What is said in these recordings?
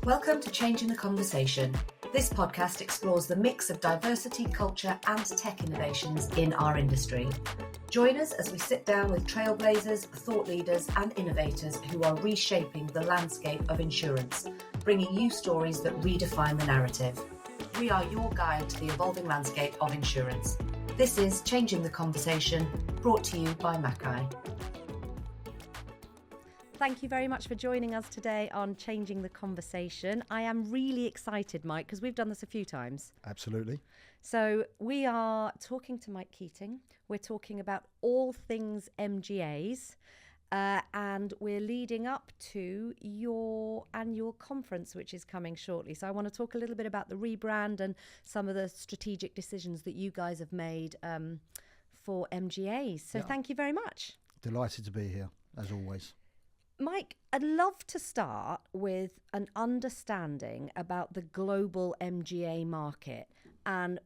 Welcome to Changing the Conversation. This podcast explores the mix of diversity, culture, and tech innovations in our industry. Join us as we sit down with trailblazers, thought leaders, and innovators who are reshaping the landscape of insurance, bringing you stories that redefine the narrative. We are your guide to the evolving landscape of insurance. This is Changing the Conversation, brought to you by MGAA. Thank you very much for joining us today on Changing the Conversation. I am really excited, Mike, because we've done this a few times. Absolutely. So we are talking to Mike Keating. We're talking about all things MGAs, and we're leading up to your annual conference, which is coming shortly. So I want to talk a little bit about the rebrand and some of the strategic decisions that you guys have made for MGAs. So Thank you very much. Delighted to be here, as always. Mike, I'd love to start with an understanding about the global MGA market and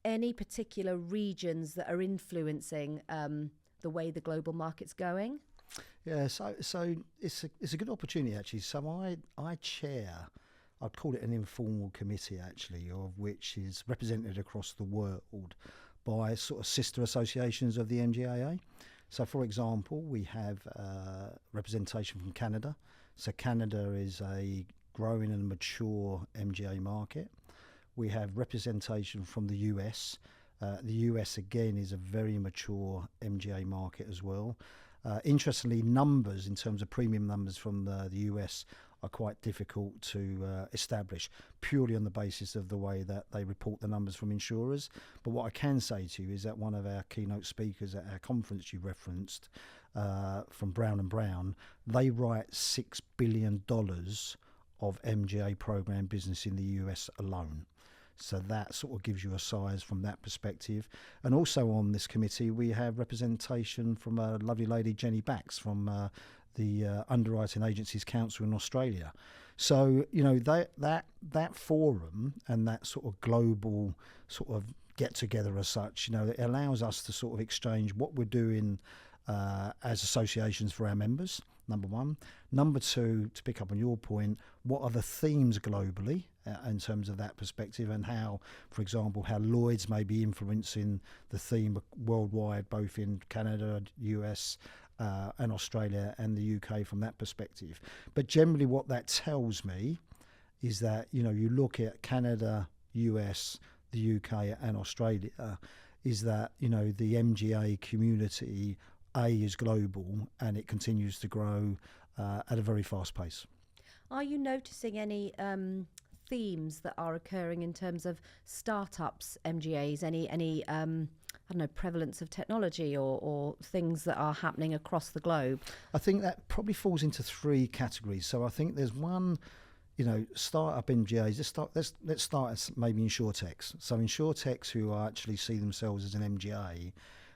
any particular regions that are influencing the way the global market's going. Yeah, so it's a good opportunity, actually. So I chair, I'd call it an informal committee, actually, of which is represented across the world by sort of sister associations of the MGAA. So, for example, we have representation from Canada. So Canada is a growing and mature MGA market. We have representation from the US. The US, again, is a very mature MGA market as well. Interestingly, numbers in terms of premium numbers from the US are quite difficult to establish, purely on the basis of the way that they report the numbers from insurers. But what I can say to you is that one of our keynote speakers at our conference you referenced, from Brown & Brown, they write $6 billion of MGA program business in the US alone. So that sort of gives you a size from that perspective. And also on this committee, we have representation from a lovely lady, Jenny Bax, from the Underwriting Agencies Council in Australia. So, you know, that forum and that sort of global sort of get together as such, you know, it allows us to sort of exchange what we're doing as associations for our members, number one. Number two, to pick up on your point, what are the themes globally in terms of that perspective, and how, for example, how Lloyd's may be influencing the theme worldwide, both in Canada, US, and Australia and the UK from that perspective. But generally what that tells me is that, you know, you look at Canada, US, the UK and Australia, is that, you know, the MGA community, is global and it continues to grow at a very fast pace. Are you noticing any themes that are occurring in terms of startups, MGAs, any I don't know, prevalence of technology or things that are happening across the globe? I think that probably falls into three categories. So I think there's one, you know, startup MGAs. Let's start as maybe insurtechs. So insurtechs who actually see themselves as an MGA,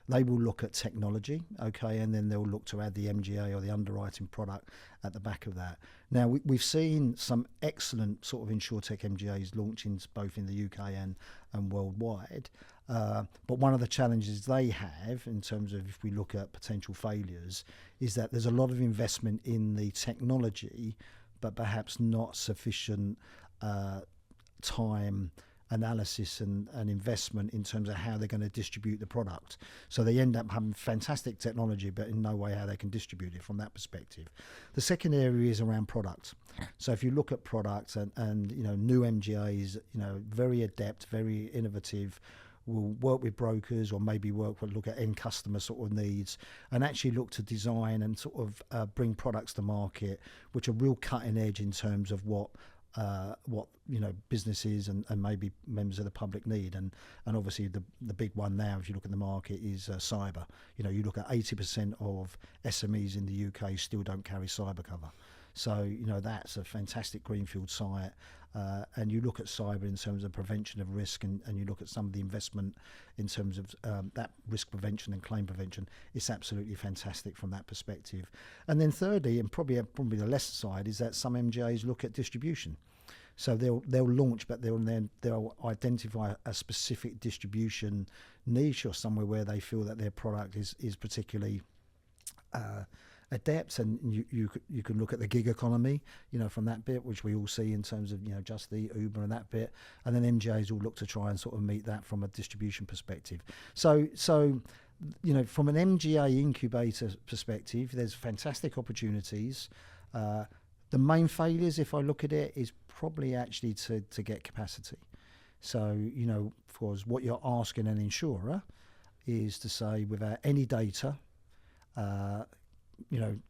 they will look at technology, okay, and then they'll look to add the MGA or the underwriting product at the back of that. Now, we've seen some excellent sort of insurtech MGAs launching both in the UK and worldwide. But one of the challenges they have in terms of, if we look at potential failures, is that there's a lot of investment in the technology, but perhaps not sufficient time, analysis and investment in terms of how they're going to distribute the product. So they end up having fantastic technology, but in no way how they can distribute it from that perspective. The second area is around product. So if you look at products and you know, new MGAs, you know, very adept, very innovative, will work with brokers or maybe look at end customer sort of needs and actually look to design and sort of bring products to market which are real cutting edge in terms of what you know, businesses and maybe members of the public need, and obviously the big one now, if you look at the market, is cyber. You know, you look at 80% of SMEs in the UK still don't carry cyber cover. So, you know, that's a fantastic greenfield site. And you look at cyber in terms of prevention of risk, and you look at some of the investment in terms of that risk prevention and claim prevention. It's absolutely fantastic from that perspective. And then thirdly, and probably the lesser side, is that some MGAs look at distribution. So they'll launch, but they'll identify a specific distribution niche or somewhere where they feel that their product is particularly adept, and you can look at the gig economy, from that bit, which we all see in terms of, just the Uber and that bit, and then MGAs will look to try and sort of meet that from a distribution perspective. So from an MGA incubator perspective, there's fantastic opportunities. The main failures, if I look at it, is probably actually to get capacity. So, of course, what you're asking an insurer is to say, without any data,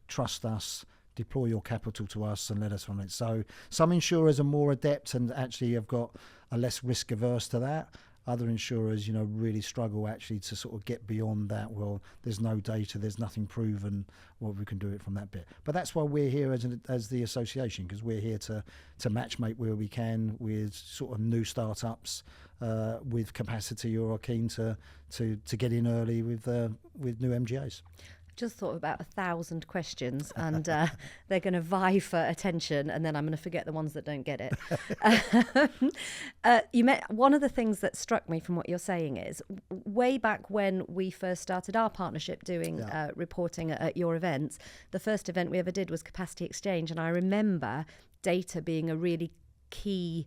trust us, deploy your capital to us and let us run it. So some insurers are more adept and actually have got a less risk averse to that. Other insurers, really struggle actually to sort of get beyond that. Well, there's no data, there's nothing proven. Well, we can do it from that bit. But that's why we're here as the association, because we're here to matchmake where we can with sort of new startups with capacity or are keen to get in early with new MGAs. Just thought of about 1,000 questions, and they're going to vie for attention, and then I'm going to forget the ones that don't get it. One of the things that struck me from what you're saying is, way back when we first started our partnership doing reporting at your events, the first event we ever did was Capacity Exchange, and I remember data being a really key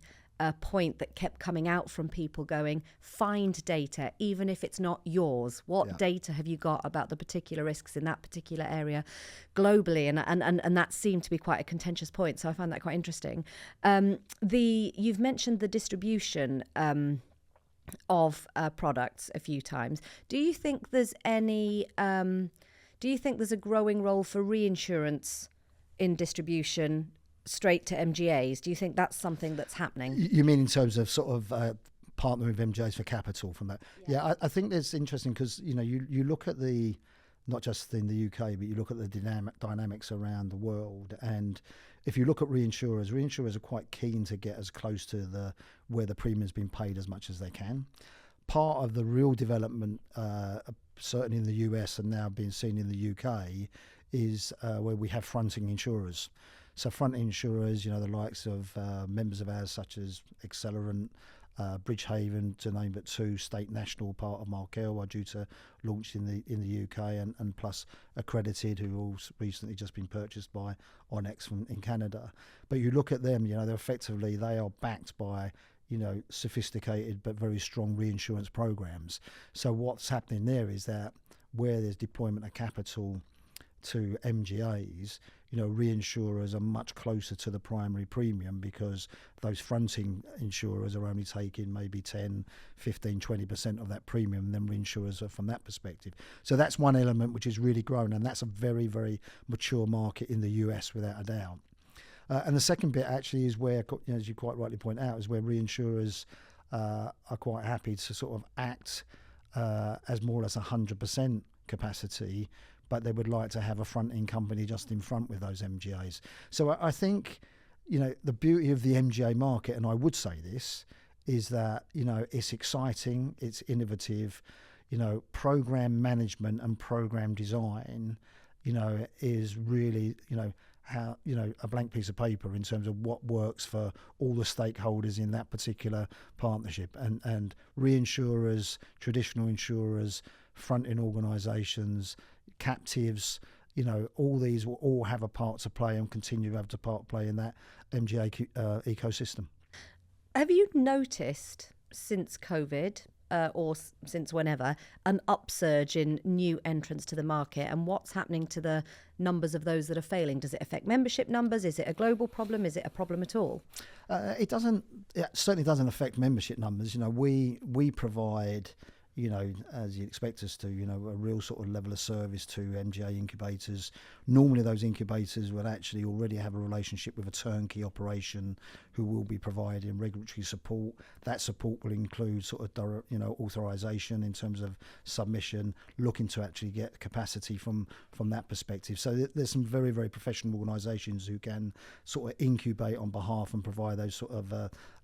point that kept coming out from people going, find data, even if it's not yours. What data have you got about the particular risks in that particular area globally? And that seemed to be quite a contentious point. So I find that quite interesting. You've mentioned the distribution of products a few times. Do you think there's a growing role for reinsurance in distribution straight to MGAs? Do you think that's something that's happening? You mean in terms of sort of partnering with MGAs for capital from that? Yeah, I think that's interesting because, you look at not just in the UK, but you look at the dynamics around the world. And if you look at reinsurers are quite keen to get as close to where the premium's been paid as much as they can. Part of the real development, certainly in the US and now being seen in the UK, is where we have fronting insurers. So front insurers, the likes of members of ours such as Accelerant, Bridgehaven, to name but two, State National, part of Markel, are due to launch in the UK, and plus Accredited, who all recently just been purchased by Onyx in Canada. But you look at them, they are backed by sophisticated but very strong reinsurance programs. So what's happening there is that where there's deployment of capital to MGAs, reinsurers are much closer to the primary premium because those fronting insurers are only taking maybe 10, 15, 20% of that premium, and then reinsurers are from that perspective. So that's one element which has really grown, and that's a very, very mature market in the US without a doubt. And the second bit actually is where, as you quite rightly point out, is where reinsurers are quite happy to sort of act as more or less 100% capacity, but they would like to have a fronting company just in front with those MGAs. So I think, the beauty of the MGA market, and I would say this, is that, it's exciting, it's innovative, program management and program design, is really, how, a blank piece of paper in terms of what works for all the stakeholders in that particular partnership. And reinsurers, traditional insurers, fronting organisations, captives, all these will all have a part to play and continue to have a part to play in that MGA ecosystem. Have you noticed since COVID, or since whenever, an upsurge in new entrants to the market, and what's happening to the numbers of those that are failing? Does it affect membership numbers? Is it a global problem? Is it a problem at all? It certainly doesn't affect membership numbers. We provide, as you'd expect us to, a real sort of level of service to MGA incubators. Normally those incubators would actually already have a relationship with a turnkey operation who will be providing regulatory support. That support will include sort of direct, authorization in terms of submission, looking to actually get capacity from that perspective. So there's some very, very professional organisations who can sort of incubate on behalf and provide those sort of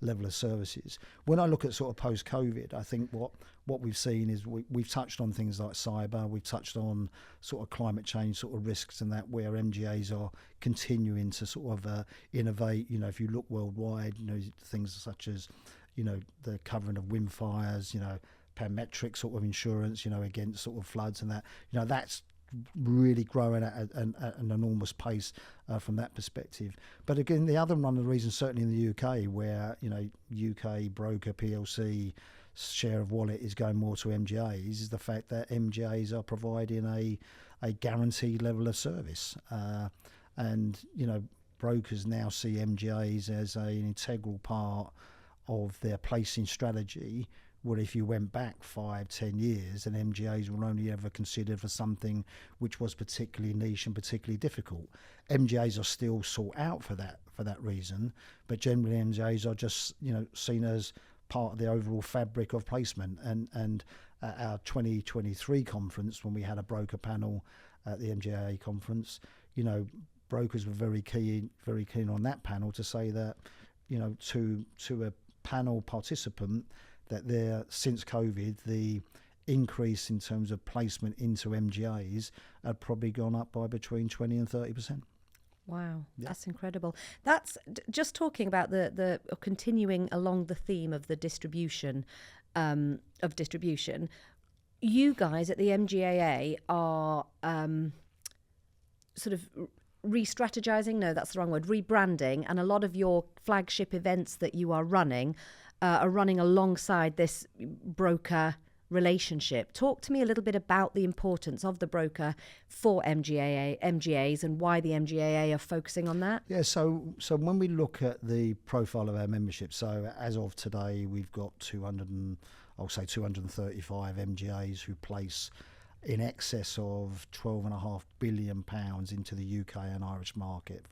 level of services. When I look at sort of post-COVID, I think what we've seen is we've touched on things like cyber, we've touched on sort of climate change sort of risks and that, where MGAs are continuing to sort of innovate. If you look worldwide, things such as, the covering of wind fires, parametric sort of insurance, against sort of floods and that, that's really growing at an enormous pace from that perspective. But again, the other one of the reasons, certainly in the UK, where UK broker PLC share of wallet is going more to MGAs, is the fact that MGAs are providing a guaranteed level of service, and brokers now see MGAs as an integral part of their placing strategy. Well, if you went back 5-10 years, then MGAs were only ever considered for something which was particularly niche and particularly difficult. MGAs are still sought out for that reason, but generally MGAs are just seen as part of the overall fabric of placement. And at our 2023 conference, when we had a broker panel at the MGAA conference, brokers were very keen on that panel to say that to a panel participant, that since COVID, the increase in terms of placement into MGAs had probably gone up by between 20 and 30%. Wow, Yeah. That's incredible. That's just talking about the continuing along the theme of the distribution, You guys at the MGAA are sort of re-strategizing. No, that's the wrong word. Rebranding, and a lot of your flagship events that you are running alongside this broker relationship. Talk to me a little bit about the importance of the broker for MGAs and why the MGAA are focusing on that. Yeah, so when we look at the profile of our membership, so as of today, we've got 235 MGAs who place in excess of £12.5 billion into the UK and Irish market.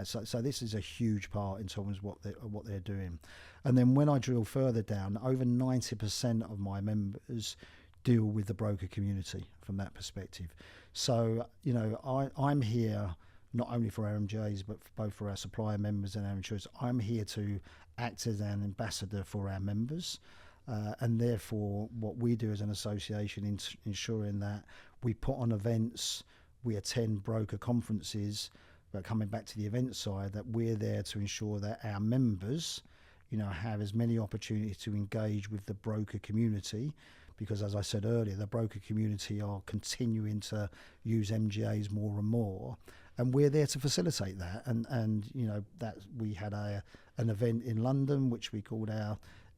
So this is a huge part in terms of what they're doing. And then when I drill further down, over 90% of my members deal with the broker community from that perspective. So I'm here not only for our MGAs but both for our supplier members and our insurers. I'm here to act as an ambassador for our members. And therefore, what we do as an association, ensuring that we put on events, we attend broker conferences, but coming back to the event side, that we're there to ensure that our members, have as many opportunities to engage with the broker community, because as I said earlier, the broker community are continuing to use MGAs more and more, and we're there to facilitate that. And that we had an event in London which we called our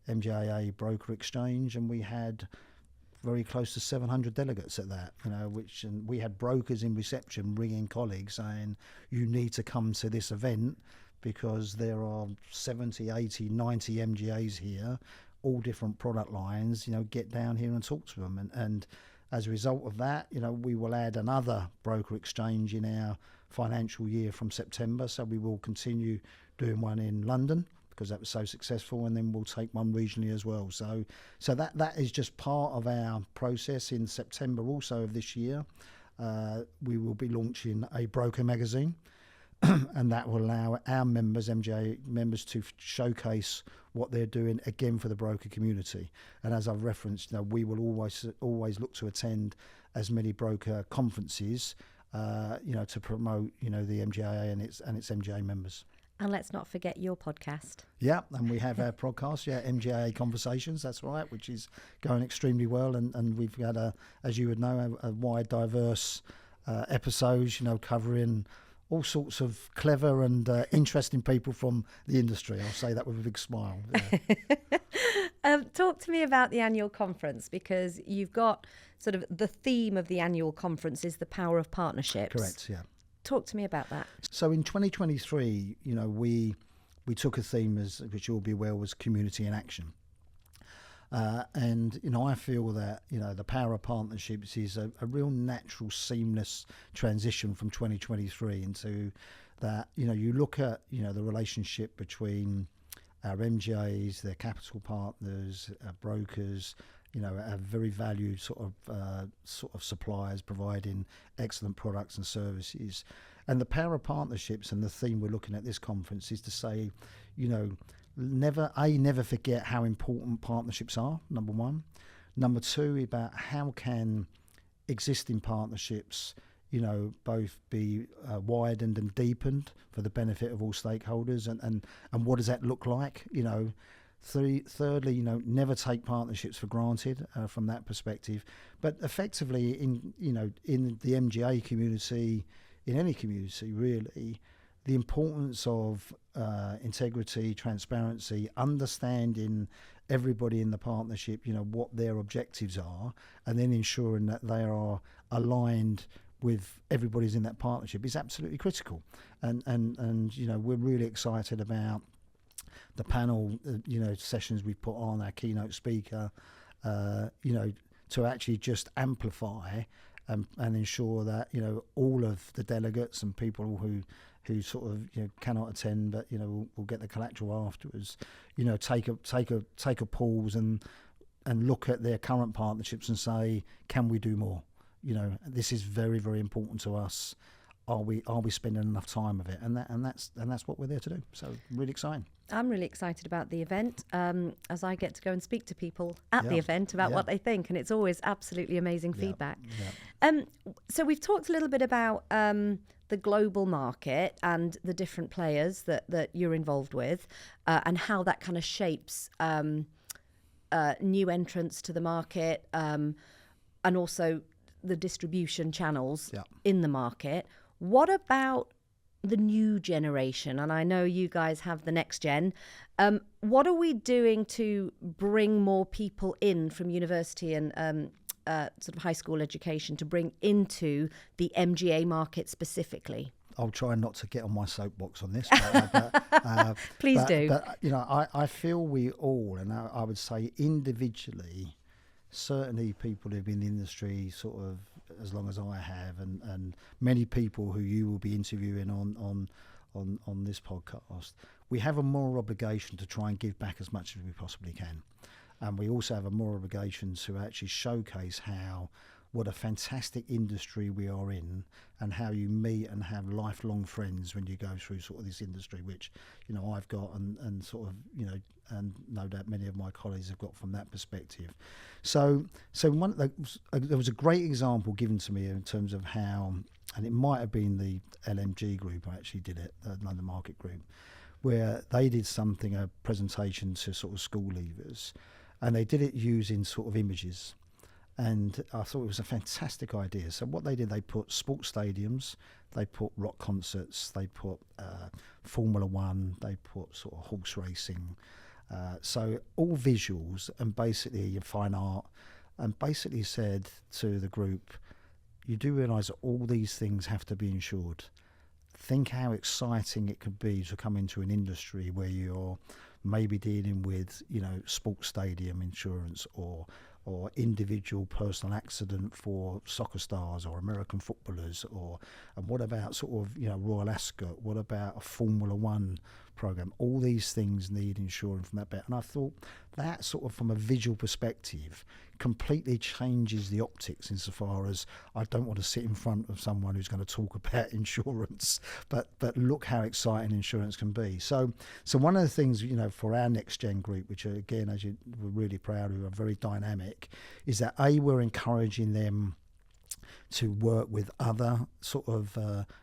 MGAA Broker Exchange, and we had very close to 700 delegates at that, and we had brokers in reception ringing colleagues saying, you need to come to this event because there are 70, 80, 90 MGAs here, all different product lines, get down here and talk to them. And as a result of that, we will add another broker exchange in our financial year from September. So we will continue doing one in London, because that was so successful, and then we'll take one regionally as well. So that is just part of our process. In September also of this year, we will be launching a broker magazine, and that will allow our members, MGA members, to showcase what they're doing again for the broker community. And as I've referenced, we will always look to attend as many broker conferences, to promote the MGAA and its MGA members. And let's not forget your podcast. Yeah, and we have our podcast, MGAA Conversations, that's right, which is going extremely well. And we've had, as you would know, a wide, diverse episodes, covering all sorts of clever and interesting people from the industry. I'll say that with a big smile. Yeah. Talk to me about the annual conference, because you've got sort of the theme of the annual conference is the power of partnerships. Correct, yeah. Talk to me about that. So in 2023, we took a theme, which you'll be aware, was community in action. And I feel that the power of partnerships is a real natural, seamless transition from 2023 into that. You look at the relationship between our MGAs, their capital partners, our brokers, our very valued sort of suppliers providing excellent products and services. And the power of partnerships, and the theme we're looking at this conference, is to say, never forget how important partnerships are, number one. Number two, about how can existing partnerships, both be widened and deepened for the benefit of all stakeholders, and what does that look like? Thirdly, never take partnerships for granted from that perspective. But effectively, in the MGA community, in any community really, the importance of integrity, transparency, understanding everybody in the partnership, what their objectives are, and then ensuring that they are aligned with everybody's in that partnership is absolutely critical. And we're really excited about the panel, sessions we've put on, our keynote speaker, to actually just amplify and ensure that, all of the delegates and people who sort of, cannot attend, but, will get the collateral afterwards, take a pause and look at their current partnerships and say, can we do more? This is very, very important to us. Are we spending enough time of it? And that's what we're there to do. So really exciting. I'm really excited about the event, as I get to go and speak to people at the event about what they think, and it's always absolutely amazing feedback. So we've talked a little bit about the global market and the different players that you're involved with, and how that kind of shapes new entrants to the market, and also the distribution channels in the market. What about the new generation? And I know you guys have the next gen. What are we doing to bring more people in from university and sort of high school education to bring into the MGA market specifically? I'll try not to get on my soapbox on this. Please do. But, I feel we all, and I would say individually, certainly people who've been in the industry sort of as long as I have, and many people who you will be interviewing on this podcast, we have a moral obligation to try and give back as much as we possibly can. And we also have a moral obligation to actually showcase what a fantastic industry we are in, and how you meet and have lifelong friends when you go through sort of this industry, which, I've got and sort of, and no doubt many of my colleagues have got from that perspective. So there was a great example given to me in terms of how, and it might have been the LMG group who actually did it, the London Market Group, where they did a presentation to sort of school leavers, and they did it using sort of images. And I thought it was a fantastic idea. So what they did, they put sports stadiums, they put rock concerts, they put Formula One, they put sort of horse racing. So all visuals and basically fine art, and basically said to the group, you do realise that all these things have to be insured. Think how exciting it could be to come into an industry where you're maybe dealing with, sports stadium insurance or individual personal accident for soccer stars or American footballers, and what about sort of, Royal Ascot? What about a Formula One program? All these things need insurance from that bit. And I thought that sort of from a visual perspective completely changes the optics insofar as I don't want to sit in front of someone who's going to talk about insurance, but look how exciting insurance can be. So one of the things, for our next gen group, which are, again, as we're really proud of, are very dynamic, is that we're encouraging them to work with other sort of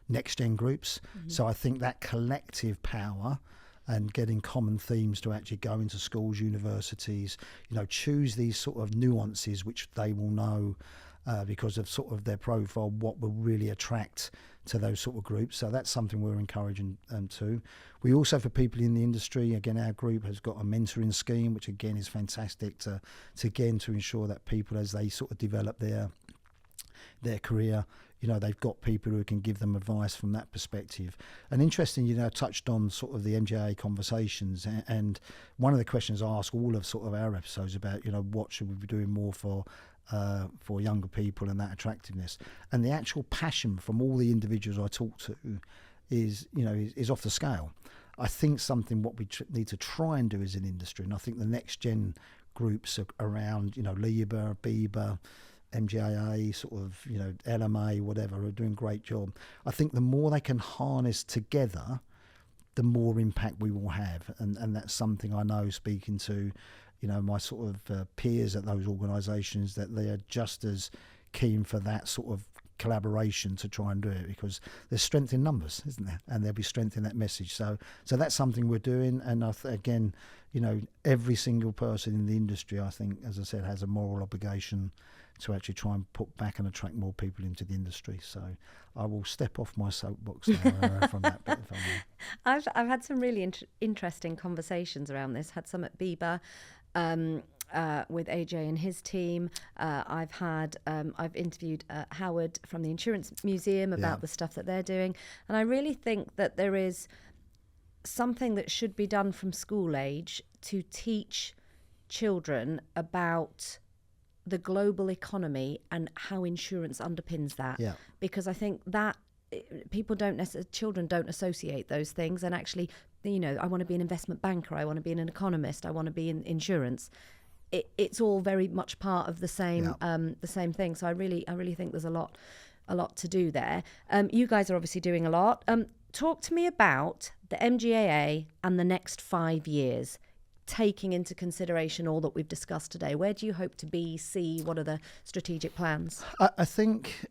next gen groups. Mm-hmm. So I think that collective power and getting common themes to actually go into schools, universities, choose these sort of nuances which they will know because of sort of their profile, what will really attract to those sort of groups. So that's something we're encouraging them to. We also, for people in the industry, again, our group has got a mentoring scheme, which again is fantastic to ensure that people, as they sort of develop their career, they've got people who can give them advice from that perspective. And interesting, touched on sort of the MGAA conversations, and one of the questions I ask all of sort of our episodes about, what should we be doing more for younger people and that attractiveness, and the actual passion from all the individuals I talk to is off the scale. I think something what we need to try and do as an industry, and I think the next gen groups around, LIBA, BIBA, MGAA, sort of, LMA, whatever, are doing a great job. I think the more they can harness together, the more impact we will have. And that's something I know, speaking to, my sort of peers at those organisations, that they are just as keen for that sort of collaboration to try and do it, because there's strength in numbers, isn't there? And there'll be strength in that message. So that's something we're doing. And again, every single person in the industry, I think, as I said, has a moral obligation to actually try and put back and attract more people into the industry. So I will step off my soapbox now from that bit. If I may. I've had some really interesting conversations around this. Had some at Bieber with AJ and his team. I've interviewed Howard from the Insurance Museum about the stuff that they're doing, and I really think that there is something that should be done from school age to teach children about the global economy and how insurance underpins that. Yeah. Because I think that children don't associate those things, and actually, I want to be an investment banker, I want to be an economist, I want to be in insurance. It's all very much part of the same thing. So I really think there's a lot to do there. You guys are obviously doing a lot. Talk to me about the MGAA and the next 5 years, taking into consideration all that we've discussed today. Where do you hope to be, see? What are the strategic plans? I think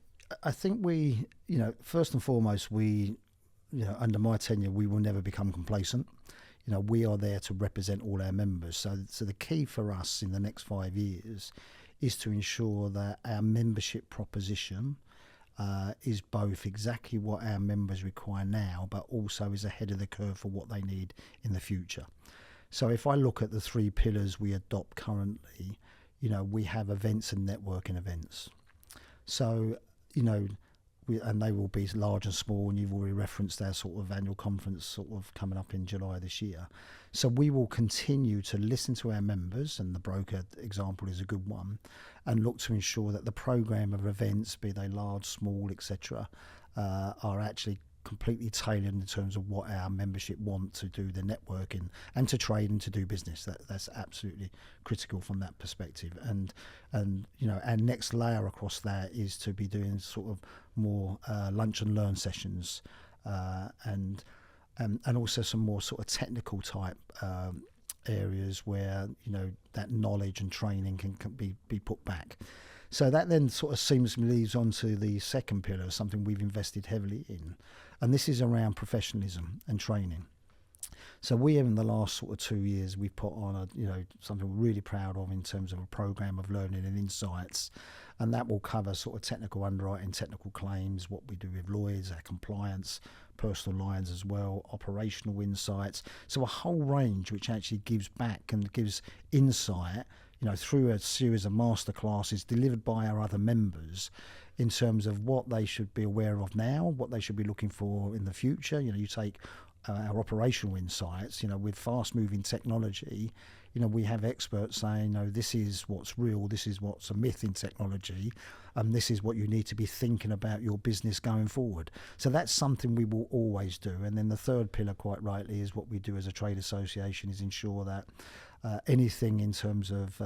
we, first and foremost, under my tenure, we will never become complacent. We are there to represent all our members. So the key for us in the next 5 years is to ensure that our membership proposition is both exactly what our members require now, but also is ahead of the curve for what they need in the future. So if I look at the 3 pillars we adopt currently, we have events and networking events. So, and they will be large and small, and you've already referenced our sort of annual conference sort of coming up in July this year. So we will continue to listen to our members, and the broker example is a good one, and look to ensure that the programme of events, be they large, small, etc., are actually completely tailored in terms of what our membership want to do, the networking and to trade and to do business. That's absolutely critical from that perspective. And our next layer across that is to be doing sort of more lunch and learn sessions, and also some more sort of technical type areas where that knowledge and training can be put back. So that then sort of seamlessly leads on to the second pillar, something we've invested heavily in, and this is around professionalism and training. So we, in the last sort of 2 years, we've put on something we're really proud of in terms of a program of learning and insights, and that will cover sort of technical underwriting, technical claims, what we do with Lloyd's, our compliance, personal lines as well, operational insights. So a whole range which actually gives back and gives insight, through a series of masterclasses delivered by our other members in terms of what they should be aware of now, what they should be looking for in the future. You take our operational insights, with fast-moving technology, we have experts saying, no, this is what's real, this is what's a myth in technology, and this is what you need to be thinking about your business going forward. So that's something we will always do. And then the third pillar, quite rightly, is what we do as a trade association, is ensure that anything in terms of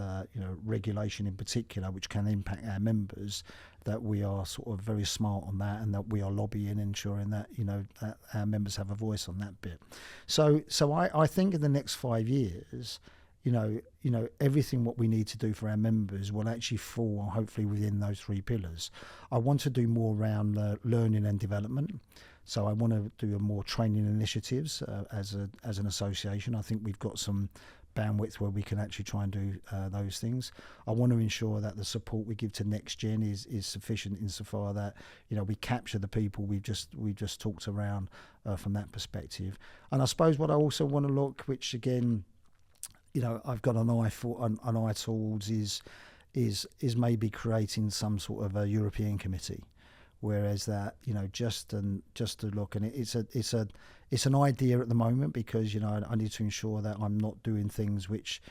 regulation in particular, which can impact our members, that we are sort of very smart on that, and that we are lobbying, ensuring that that our members have a voice on that bit. So I think in the next 5 years, everything what we need to do for our members will actually fall hopefully within those 3 pillars. I want to do more around learning and development. So I want to do more training initiatives as an association. I think we've got some bandwidth where we can actually try and do those things. I want to ensure that the support we give to next gen is sufficient insofar that we capture the people we've just talked around from that perspective. And I suppose what I also want to look, which again, I've got an eye for an eye towards, is maybe creating some sort of a European committee. Whereas that, just to look, and it's an idea at the moment, because I need to ensure that I'm not doing things which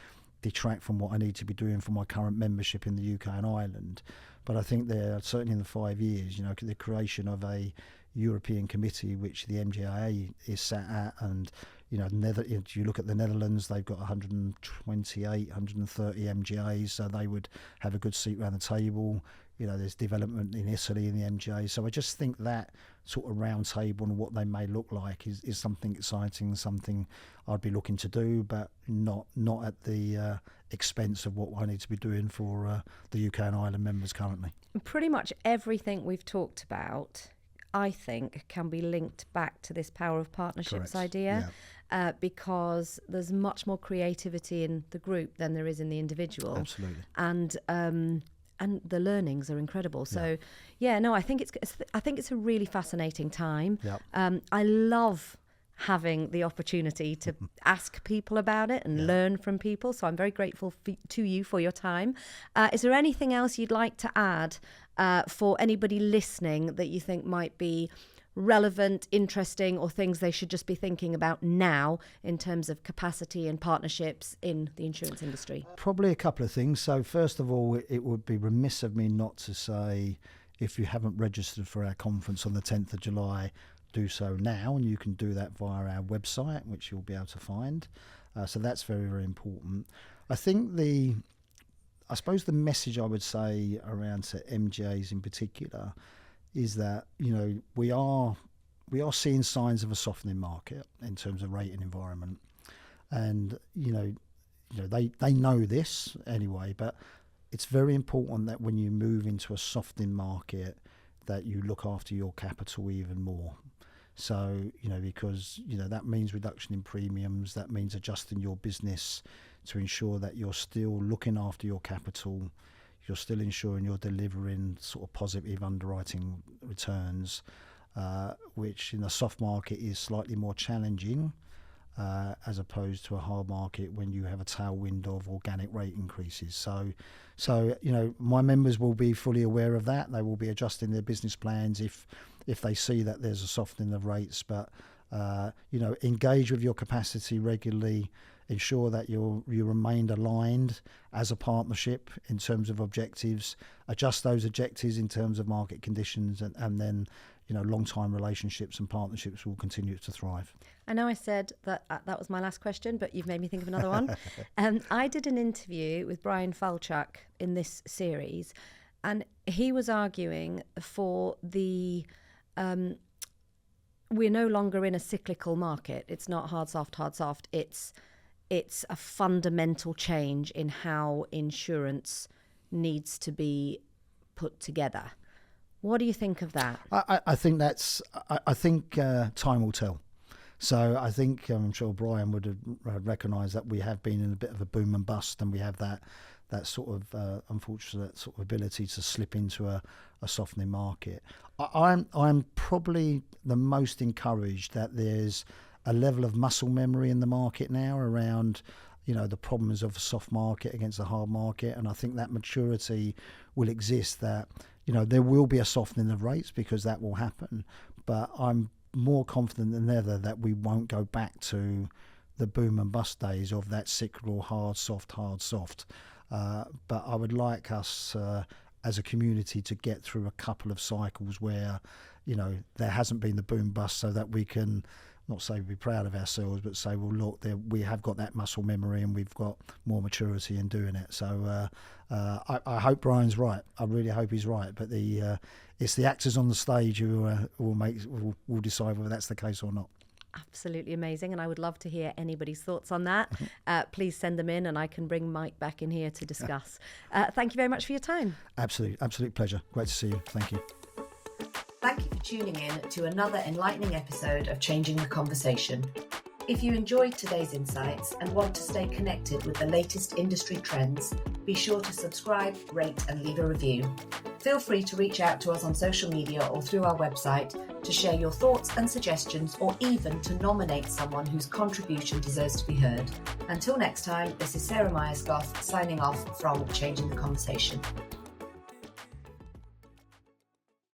detract from what I need to be doing for my current membership in the UK and Ireland. But I think there, certainly in the 5 years, the creation of a European committee, which the MGAA is sat at, and if you look at the Netherlands, they've got 128, 130 MGAs, so they would have a good seat around the table. there's development in Italy in the MGA. So I just think that sort of round table and what they may look like is something exciting, something I'd be looking to do, but not at the expense of what I need to be doing for the UK and Ireland members currently. Pretty much everything we've talked about, I think, can be linked back to this power of partnerships Correct. idea, because there's much more creativity in the group than there is in the individual. Absolutely. And the learnings are incredible. So, I think it's a really fascinating time. Yep. I love having the opportunity to ask people about it and learn from people. So I'm very grateful to you for your time. Is there anything else you'd like to add for anybody listening that you think might be relevant, interesting, or things they should just be thinking about now in terms of capacity and partnerships in the insurance industry? Probably a couple of things. So first of all, it would be remiss of me not to say, if you haven't registered for our conference on the 10th of July, do so now, and you can do that via our website, which you'll be able to find. So that's very, very important. I think I suppose the message I would say around to MGAs in particular is that, we are seeing signs of a softening market in terms of rating environment. And, they know this anyway, but it's very important that when you move into a softening market that you look after your capital even more. So, because, that means reduction in premiums, that means adjusting your business to ensure that you're still looking after your capital, you're still ensuring you're delivering sort of positive underwriting returns, which in a soft market is slightly more challenging, as opposed to a hard market when you have a tailwind of organic rate increases. So my members will be fully aware of that. They will be adjusting their business plans if they see that there's a softening of rates. But engage with your capacity regularly. Ensure that you remain aligned as a partnership in terms of objectives. Adjust those objectives in terms of market conditions, and then long-time relationships and partnerships will continue to thrive. I know I said that was my last question, but you've made me think of another one. I did an interview with Brian Falchuk in this series, and he was arguing for we're no longer in a cyclical market. It's not hard, soft. It's a fundamental change in how insurance needs to be put together. What do you think of that? I think I think time will tell. So I think I'm sure Brian would have recognised that we have been in a bit of a boom and bust, and we have that sort of unfortunate sort of ability to slip into a softening market. I'm probably the most encouraged that there's a level of muscle memory in the market now around the problems of a soft market against a hard market, and I think that maturity will exist, that there will be a softening of rates because that will happen, but I'm more confident than ever that we won't go back to the boom and bust days of that cyclical hard soft. But I would like us as a community to get through a couple of cycles where there hasn't been the boom bust, so that we can not say be proud of ourselves, but say, well, look, we have got that muscle memory and we've got more maturity in doing it. So I hope Brian's right. I really hope he's right. But it's the actors on the stage who will decide whether that's the case or not. Absolutely amazing, and I would love to hear anybody's thoughts on that. Please send them in, and I can bring Mike back in here to discuss. Thank you very much for your time. Absolute pleasure. Great to see you. Thank you. Thank you for tuning in to another enlightening episode of Changing the Conversation. If you enjoyed today's insights and want to stay connected with the latest industry trends, be sure to subscribe, rate and leave a review. Feel free to reach out to us on social media or through our website to share your thoughts and suggestions, or even to nominate someone whose contribution deserves to be heard. Until next time, this is Sarah Myers-Goff signing off from Changing the Conversation.